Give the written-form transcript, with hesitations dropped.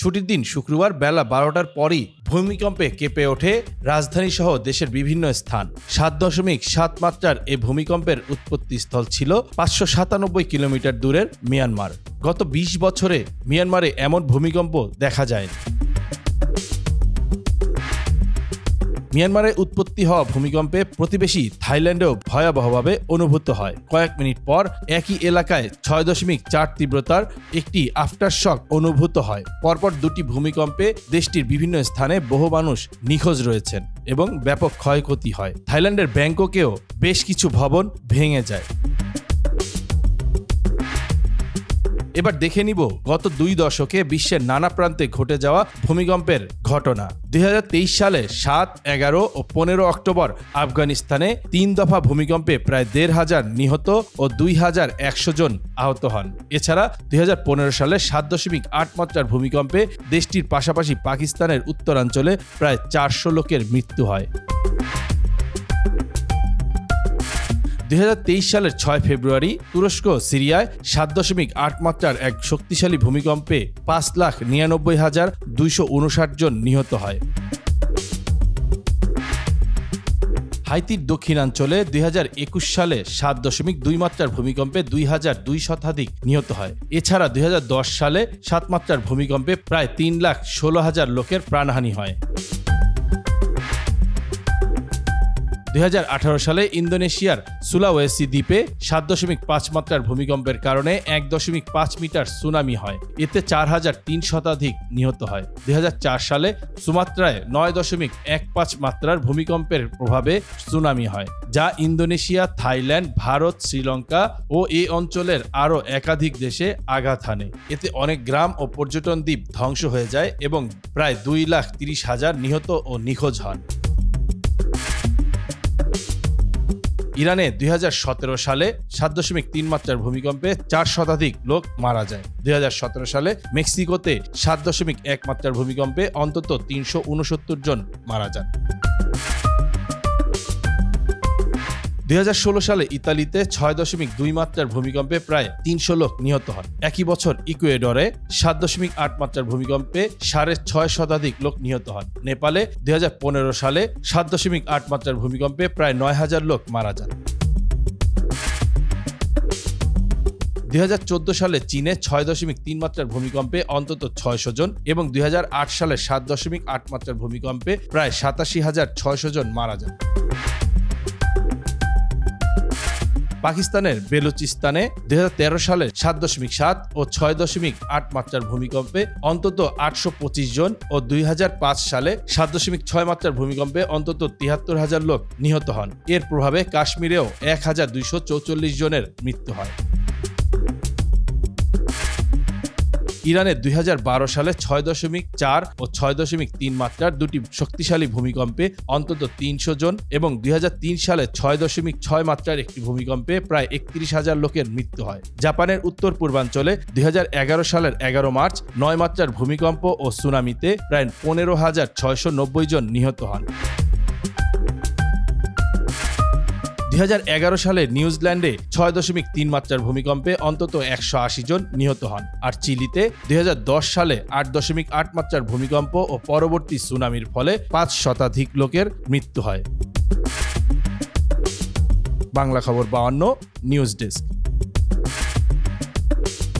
ছুটির দিন শুক্রবার বেলা 12টার পরই ভূমিকম্পে কেঁপে ওঠে রাজধানী সহ দেশের বিভিন্ন স্থান। 7.7 মাত্রার এ ভূমিকম্পের উৎপত্তিস্থল ছিল 597 কিলোমিটার দূরের মিয়ানমার। গত 20 বছরে মিয়ানমারে এমন ভূমিকম্প দেখা যায়নি। মিয়ানমারে উৎপত্তি হওয়া ভূমিকম্পে প্রতিবেশী থাইল্যান্ডেও ভয়াবহভাবে অনুভূত হয়। কয়েক মিনিট পর একই এলাকায় 6.4 তীব্রতার একটি আফটারশক অনুভূত হয়। পরপর দুটি ভূমিকম্পে দেশটির বিভিন্ন স্থানে বহু মানুষ নিখোঁজ রয়েছেন এবং ব্যাপক ক্ষয়ক্ষতি হয়। থাইল্যান্ডের ব্যাংককেও বেশ কিছু ভবন ভেঙে যায়। এবার দেখে নিব গত 2 দশকে বিশ্বের নানা প্রান্তে ঘটে যাওয়া ভূমিকম্পের ঘটনা। 2023 সালে 7, 11 ও 15 অক্টোবর আফগানিস্তানে 3 দফা ভূমিকম্পে প্রায় 1,500 নিহত ও 2,100 জন আহত হন। এছাড়া 2015 সালে 7.8 মাত্রার ভূমিকম্পে দেশটির পাশাপাশি পাকিস্তানের উত্তরাঞ্চলে প্রায় 400 লোকের মৃত্যু হয়। 2023 সালের 6 ফেব্রুয়ারি তুরস্ক সিরিয়ায় 7.8 মাত্রার এক শক্তিশালী ভূমিকম্পে 5,99,259 জন নিহত হয়। হাইতির দক্ষিণাঞ্চলে 2021 সালে 7.2 মাত্রার ভূমিকম্পে 2,200 শতাধিক নিহত হয়। এছাড়া 2010 সালে 7 মাত্রার ভূমিকম্পে প্রায় 3,16,000 লোকের প্রাণহানি হয়। 2018 সালে ইন্দোনেশিয়ার সুলাওয়েসি দ্বীপে 7.5 মাত্রার ভূমিকম্পের কারণে 1.5 মিটার সুনামি হয়। এতে 4,003 শতাধিক নিহত হয়। 2004 সালে সুমাত্রায় 9.15 মাত্রার ভূমিকম্পের প্রভাবে সুনামি হয়, যা ইন্দোনেশিয়া, থাইল্যান্ড, ভারত, শ্রীলঙ্কা ও এই অঞ্চলের আরও একাধিক দেশে আঘাত হানে। এতে অনেক গ্রাম ও পর্যটন দ্বীপ ধ্বংস হয়ে যায় এবং প্রায় 2,30,000 নিহত ও নিখোঁজ হন। ইরানে 2017 সালে 7.3 মাত্রার ভূমিকম্পে 4 শতাধিক লোক মারা যায়। 2017 সালে মেক্সিকোতে 7.1 মাত্রার ভূমিকম্পে অন্তত 369 জন মারা যান। 2016 সালে ইতালিতে 6.2 মাত্রার ভূমিকম্পে প্রায় 300 লোক নিহত হন। একই বছর ইকুয়েডরে 7.8 মাত্রার ভূমিকম্পে 6.5 শতাধিক লোক নিহত হন। নেপালে 2015 সালে 7.8 মাত্রার ভূমিকম্পে প্রায় 9,000 লোক মারা যান। 2014 সালে চীনে 6.3 মাত্রার ভূমিকম্পে অন্তত 600 জন এবং 2008 সালে 7.8 মাত্রার ভূমিকম্পে প্রায় 87,600 জন মারা যান। পাকিস্তানের বেলুচিস্তানে 2013 সালে 7.7 ও 6.8 মাত্রার ভূমিকম্পে অন্তত 825 জন ও 2005 সালে 7.6 মাত্রার ভূমিকম্পে অন্তত 73,000 লোক নিহত হন। এর প্রভাবে কাশ্মীরেও 1,244 জনের মৃত্যু হয়। ইরানে 2012 সালে 6.4 ও 6.3 মাত্রার দুটি শক্তিশালী ভূমিকম্পে অন্তত 300 জন এবং 2003 সালে 6.6 মাত্রার একটি ভূমিকম্পে প্রায় 31,000 লোকের মৃত্যু হয়। জাপানের উত্তর পূর্বাঞ্চলে 2011 সালের 11 মার্চ 9 মাত্রার ভূমিকম্প ও সুনামিতে প্রায় 15,690 জন নিহত হন। 2011 সালে নিউজিল্যান্ডে 6.3 মাত্রার ভূমিকম্পে অন্তত 180 জন নিহত হন। আর চিলিতে 2010 সালে 8.8 মাত্রার ভূমিকম্প ও পরবর্তী সুনামির ফলে 5 শতাধিক লোকের মৃত্যু হয়। বাংলা খবর 52 নিউজ ডেস্ক।